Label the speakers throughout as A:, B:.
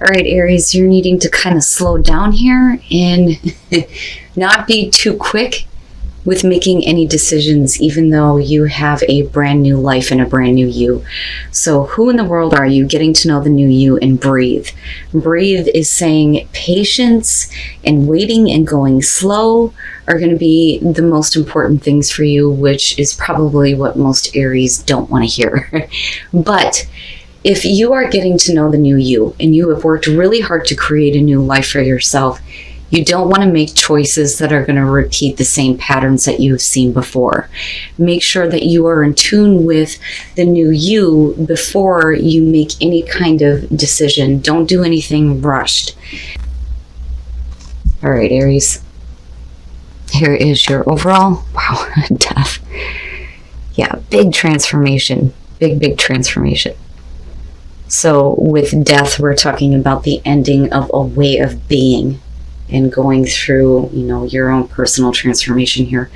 A: All right, Aries, you're needing to kind of slow down here and not be too quick with making any decisions, even though you have a brand new life and a brand new you. So who in the world are you? Getting to know the new you and breathe. Breathe is saying patience and waiting and going slow are going to be the most important things for you, which is probably what most Aries don't want to hear. But if you are getting to know the new you and you have worked really hard to create a new life for yourself, you don't want to make choices that are going to repeat the same patterns that you've seen before. Make sure that you are in tune with the new you before you make any kind of decision. Don't do anything rushed. All right, Aries. Here is your overall, wow, death. Yeah, big transformation. Big transformation. So with death, we're talking about the ending of a way of being and going through, your own personal transformation here.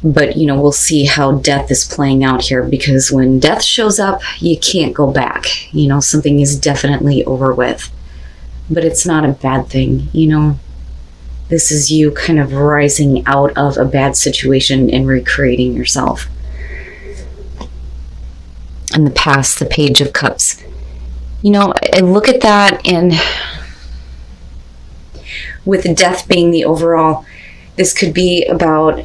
A: But, we'll see how death is playing out here, because when death shows up, you can't go back. Something is definitely over with. But it's not a bad thing, This is you kind of rising out of a bad situation and recreating yourself. In the past, the Page of Cups. I look at that, and with death being the overall, this could be about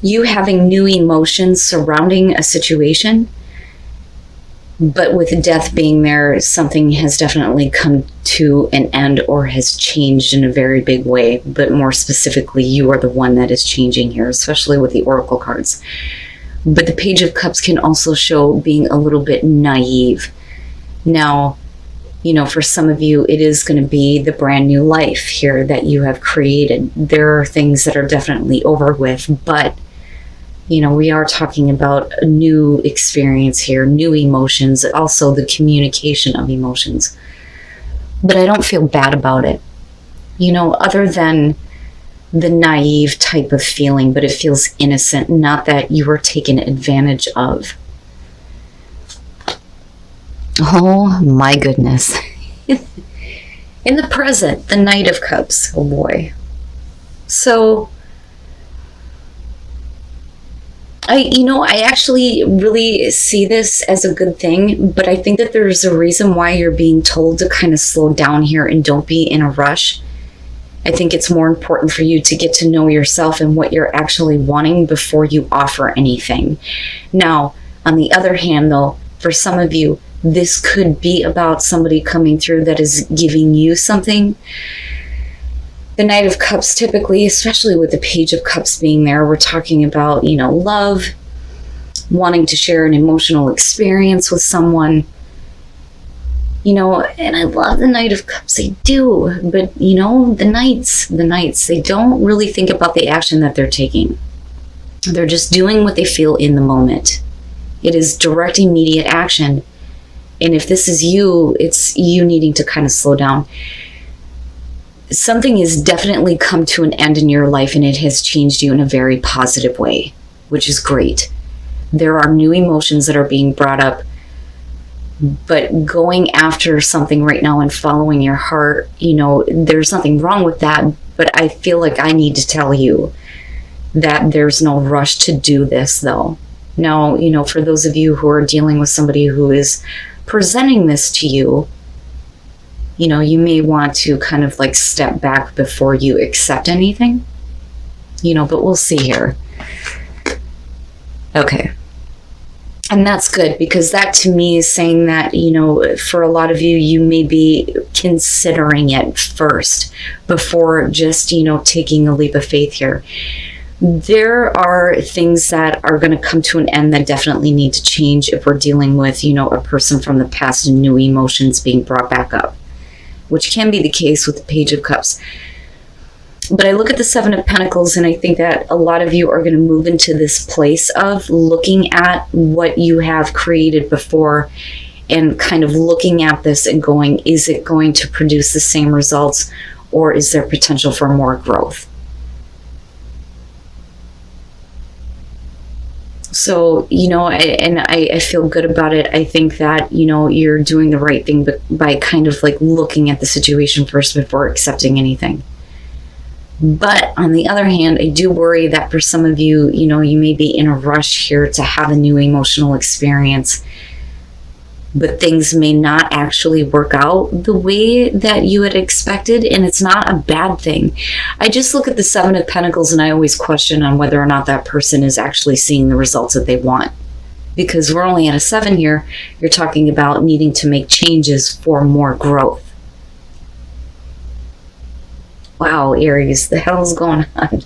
A: you having new emotions surrounding a situation. But with death being there, something has definitely come to an end or has changed in a very big way. But more specifically, you are the one that is changing here, especially with the Oracle cards. But the Page of Cups can also show being a little bit naive. Now, for some of you, it is going to be the brand new life here that you have created. There are things that are definitely over with, but, we are talking about a new experience here, new emotions, also the communication of emotions. But I don't feel bad about it, other than the naive type of feeling, but it feels innocent, not that you were taken advantage of. Oh my goodness. In the present, the Knight of Cups. Oh boy. So, I actually really see this as a good thing, but I think that there's a reason why you're being told to kind of slow down here and don't be in a rush. I think it's more important for you to get to know yourself and what you're actually wanting before you offer anything. Now, on the other hand, though, for some of you, this could be about somebody coming through that is giving you something. The Knight of Cups, typically, especially with the Page of Cups being there, we're talking about, love, wanting to share an emotional experience with someone. And I love the Knight of Cups, I do. But, the Knights, they don't really think about the action that they're taking. They're just doing what they feel in the moment. It is direct, immediate action. And if this is you, it's you needing to kind of slow down. Something has definitely come to an end in your life, and it has changed you in a very positive way, which is great. There are new emotions that are being brought up. But going after something right now and following your heart, there's nothing wrong with that. But I feel like I need to tell you that there's no rush to do this, though. Now, for those of you who are dealing with somebody who is presenting this to you, you may want to kind of like step back before you accept anything, but we'll see here. Okay. And that's good, because that to me is saying that, for a lot of you, you may be considering it first before just, taking a leap of faith here. There are things that are going to come to an end that definitely need to change if we're dealing with, a person from the past and new emotions being brought back up, which can be the case with the Page of Cups. But I look at the Seven of Pentacles, and I think that a lot of you are going to move into this place of looking at what you have created before and kind of looking at this and going, is it going to produce the same results, or is there potential for more growth? So, I feel good about it. I think that, you're doing the right thing, but by kind of like looking at the situation first before accepting anything. But on the other hand, I do worry that for some of you, you may be in a rush here to have a new emotional experience, but things may not actually work out the way that you had expected, and it's not a bad thing. I just look at the Seven of Pentacles and I always question on whether or not that person is actually seeing the results that they want. Because we're only at a 7 here, you're talking about needing to make changes for more growth. Wow, Aries, the hell is going on?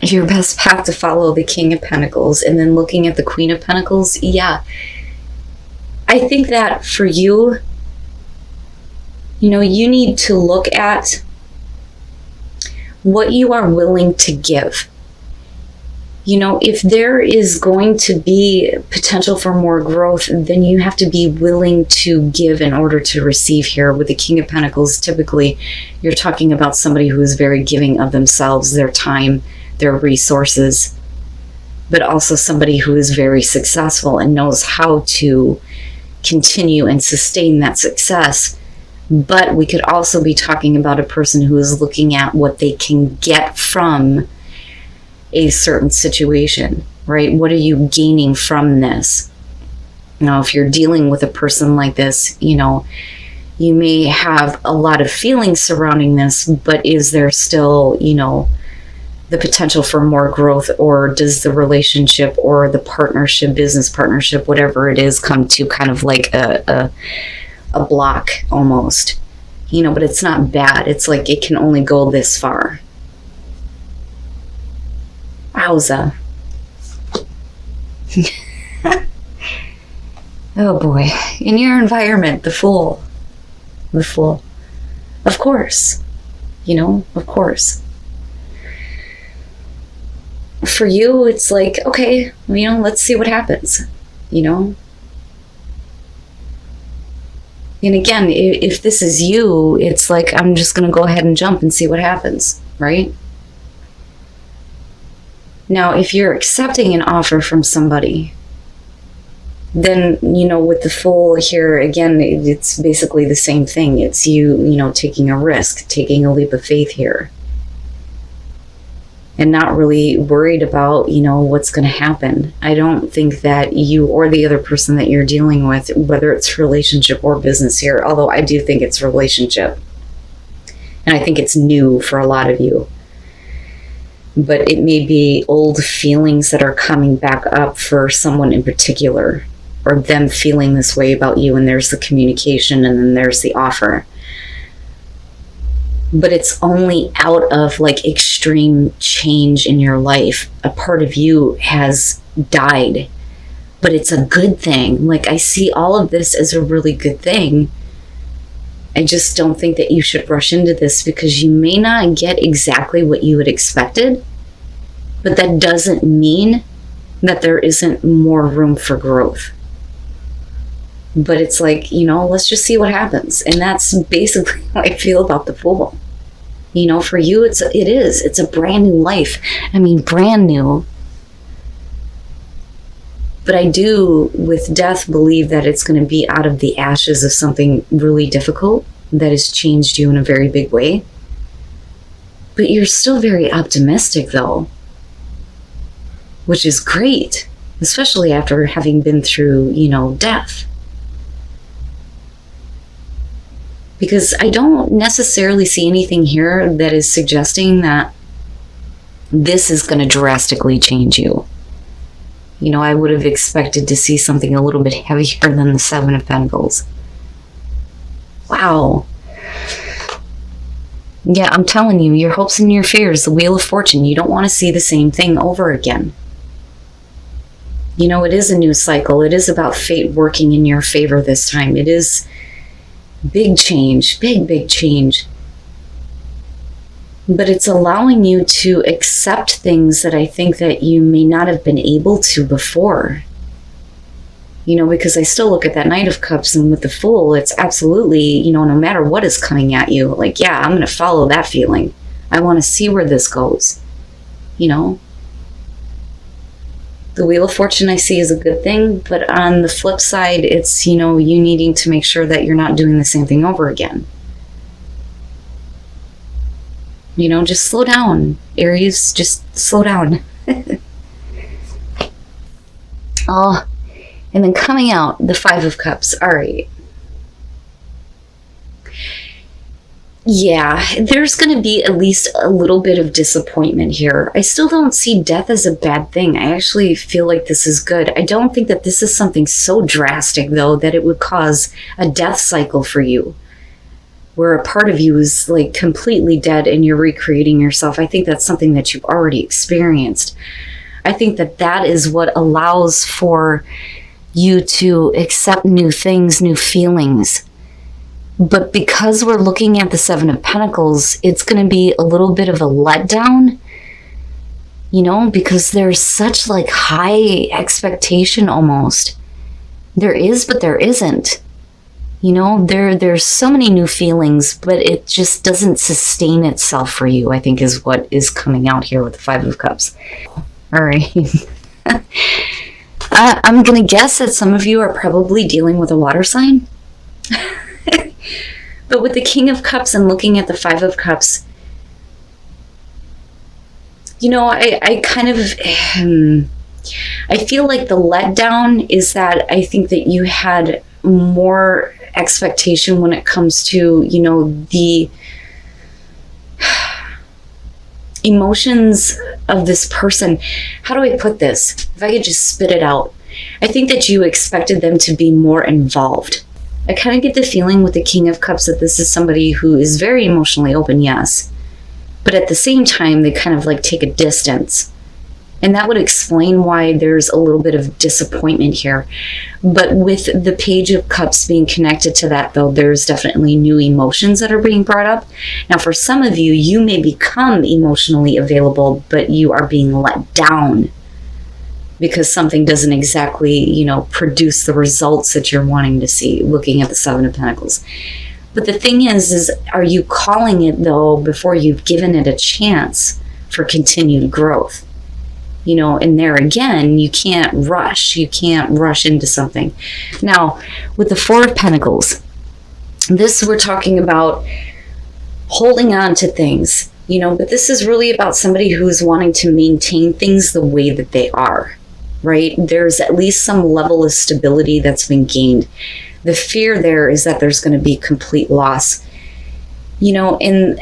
A: Your best path to follow the King of Pentacles, and then looking at the Queen of Pentacles. Yeah, I think that for you, you need to look at what you are willing to give. If there is going to be potential for more growth, then you have to be willing to give in order to receive here. With the King of Pentacles, typically you're talking about somebody who is very giving of themselves, their time, their resources, but also somebody who is very successful and knows how to continue and sustain that success. But we could also be talking about a person who is looking at what they can get from a certain situation, right? What are you gaining from this? Now, if you're dealing with a person like this, you may have a lot of feelings surrounding this, but is there still, the potential for more growth, or does the relationship or the partnership, business partnership, whatever it is, come to kind of like a block almost, but it's not bad. It's like it can only go this far. Wowza. Oh boy. In your environment, the Fool. The Fool. Of course. Of course. For you, it's like, okay, let's see what happens, And again, if this is you, it's like, I'm just going to go ahead and jump and see what happens, right? Now, if you're accepting an offer from somebody, then, with the Fool here, again, it's basically the same thing. It's you, taking a risk, taking a leap of faith here. And not really worried about, what's going to happen. I don't think that you or the other person that you're dealing with, whether it's relationship or business here, although I do think it's relationship. And I think it's new for a lot of you. But it may be old feelings that are coming back up for someone in particular, or them feeling this way about you, and there's the communication, and then there's the offer. But it's only out of like extreme change in your life. A part of you has died, but it's a good thing. Like, I see all of this as a really good thing. I just don't think that you should rush into this, because you may not get exactly what you had expected, but that doesn't mean that there isn't more room for growth. But it's like, let's just see what happens. And that's basically how I feel about the Fool. For you, it's a brand new life. I mean, brand new. But I do, with death, believe that it's going to be out of the ashes of something really difficult that has changed you in a very big way. But you're still very optimistic, though, which is great, especially after having been through, death. Because I don't necessarily see anything here that is suggesting that this is going to drastically change you. I would have expected to see something a little bit heavier than the Seven of Pentacles. Wow. Yeah, I'm telling you, your hopes and your fears, the Wheel of Fortune, you don't want to see the same thing over again. It is a new cycle. It is about fate working in your favor this time. It is big change, big change. But it's allowing you to accept things that I think that you may not have been able to before. Because I still look at that Knight of Cups, and with the Fool, it's absolutely, no matter what is coming at you, like, yeah, I'm going to follow that feeling. I want to see where this goes, The Wheel of Fortune I see is a good thing, but on the flip side, it's, you needing to make sure that you're not doing the same thing over again. Just slow down, Aries. Just slow down. Oh, and then coming out, the Five of Cups. All right. Yeah, there's going to be at least a little bit of disappointment here. I still don't see death as a bad thing. I actually feel like this is good. I don't think that this is something so drastic, though, that it would cause a death cycle for you, where a part of you is like completely dead and you're recreating yourself. I think that's something that you've already experienced. I think that that is what allows for you to accept new things, new feelings. But because we're looking at the Seven of Pentacles, it's going to be a little bit of a letdown, because there's such like high expectation almost. There is, but there isn't. There's so many new feelings, but it just doesn't sustain itself for you, I think is what is coming out here with the Five of Cups. All right. I'm going to guess that some of you are probably dealing with a water sign. But with the King of Cups and looking at the Five of Cups, I kind of, I feel like the letdown is that I think that you had more expectation when it comes to, the emotions of this person. How do I put this? If I could just spit it out. I think that you expected them to be more involved. I kind of get the feeling with the King of Cups that this is somebody who is very emotionally open, yes. But at the same time, they kind of like take a distance. And that would explain why there's a little bit of disappointment here. But with the Page of Cups being connected to that, though, there's definitely new emotions that are being brought up. Now, for some of you, you may become emotionally available, but you are being let down because something doesn't exactly, produce the results that you're wanting to see, looking at the Seven of Pentacles. But the thing is are you calling it, though, before you've given it a chance for continued growth? And there again, you can't rush. You can't rush into something. Now, with the Four of Pentacles, this we're talking about holding on to things, but this is really about somebody who's wanting to maintain things the way that they are, right? There's at least some level of stability that's been gained. The fear there is that there's going to be complete loss, and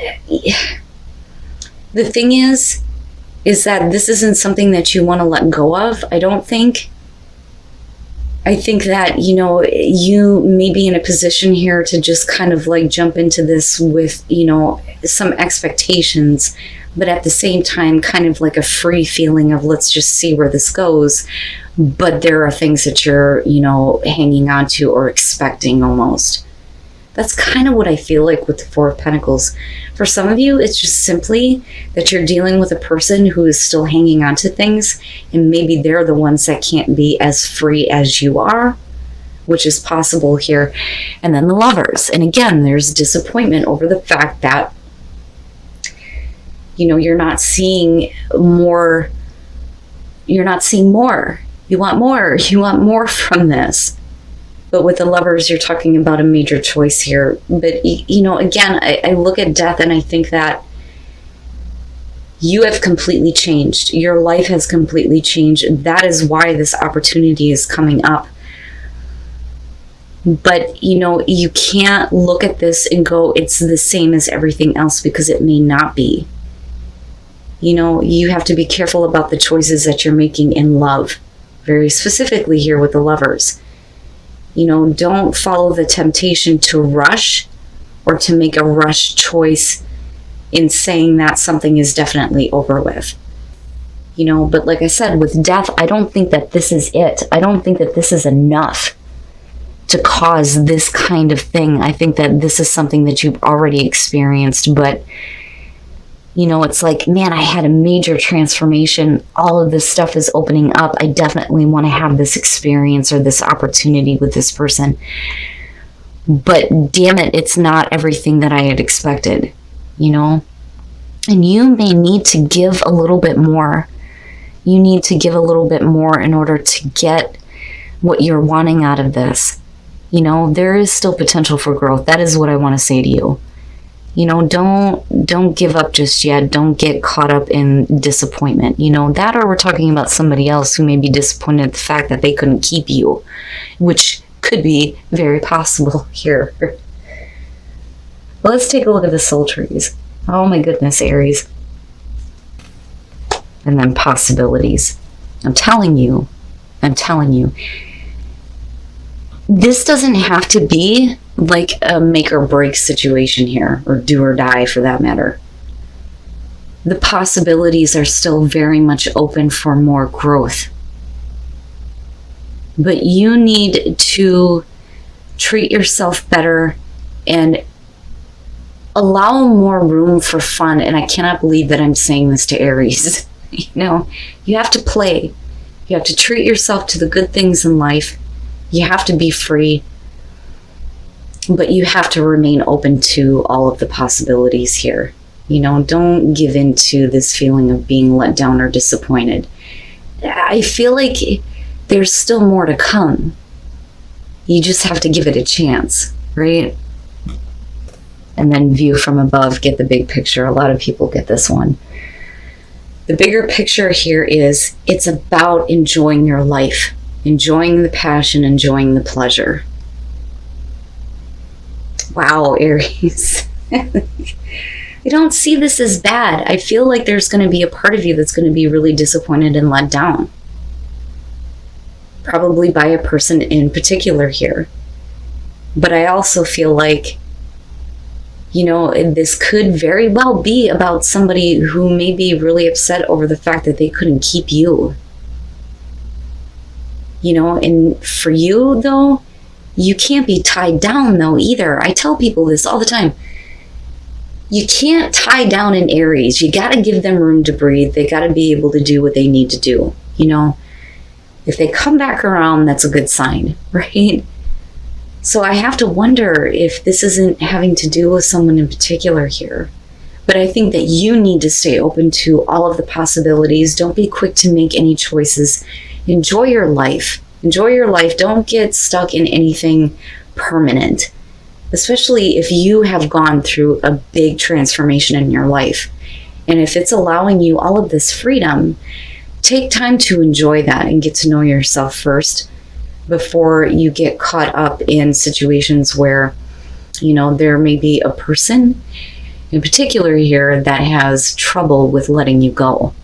A: the thing is that this isn't something that you want to let go of, I don't think. I think that, you may be in a position here to just kind of like jump into this with, some expectations, but at the same time, kind of like a free feeling of let's just see where this goes. But there are things that you're, hanging on to or expecting almost. That's kind of what I feel like with the Four of Pentacles. For some of you, it's just simply that you're dealing with a person who is still hanging on to things, and maybe they're the ones that can't be as free as you are, which is possible here. And then the Lovers. And again, there's disappointment over the fact that, you're not seeing more. You're not seeing more. You want more. You want more from this. But with the Lovers, you're talking about a major choice here. But, again, I look at death and I think that you have completely changed. Your life has completely changed. That is why this opportunity is coming up. But, you can't look at this and go, it's the same as everything else, because it may not be. You have to be careful about the choices that you're making in love. Very specifically here with the Lovers. Don't follow the temptation to rush or to make a rush choice in saying that something is definitely over with. But like I said, with death, I don't think that this is it. I don't think that this is enough to cause this kind of thing. I think that this is something that you've already experienced, but it's like, man, I had a major transformation. All of this stuff is opening up. I definitely want to have this experience or this opportunity with this person. But damn it, it's not everything that I had expected, And you may need to give a little bit more. You need to give a little bit more in order to get what you're wanting out of this. You know, there is still potential for growth. That is what I want to say to you. You know, don't give up just yet. Don't get caught up in disappointment. You know, that, or we're talking about somebody else who may be disappointed at the fact that they couldn't keep you, which could be very possible here. Let's take a look at the soul trees. Oh my goodness, Aries. And then possibilities. I'm telling you. This doesn't have to be like a make or break situation here, or do or die for that matter. The possibilities are still very much open for more growth. But you need to treat yourself better and allow more room for fun. And I cannot believe that I'm saying this to Aries. You know, you have to play. You have to treat yourself to the good things in life. You have to be free, but you have to remain open to all of the possibilities here. You know, don't give in to this feeling of being let down or disappointed. I feel like there's still more to come. You just have to give it a chance, right? And then view from above, get the big picture. A lot of people get this one. The bigger picture here is it's about enjoying your life. Enjoying the passion, enjoying the pleasure. Wow, Aries. I don't see this as bad. I feel like there's going to be a part of you that's going to be really disappointed and let down. Probably by a person in particular here. But I also feel like, you know, this could very well be about somebody who may be really upset over the fact that they couldn't keep you. You know, and for you, though, you can't be tied down, though, either. I tell people this all the time. You can't tie down in Aries. You got to give them room to breathe. They got to be able to do what they need to do. You know, if they come back around, that's a good sign, right? So I have to wonder if this isn't having to do with someone in particular here. But I think that you need to stay open to all of the possibilities. Don't be quick to make any choices. Enjoy your life. Enjoy your life. Don't get stuck in anything permanent, especially if you have gone through a big transformation in your life. And if it's allowing you all of this freedom, take time to enjoy that and get to know yourself first before you get caught up in situations where, you know, there may be a person in particular here that has trouble with letting you go.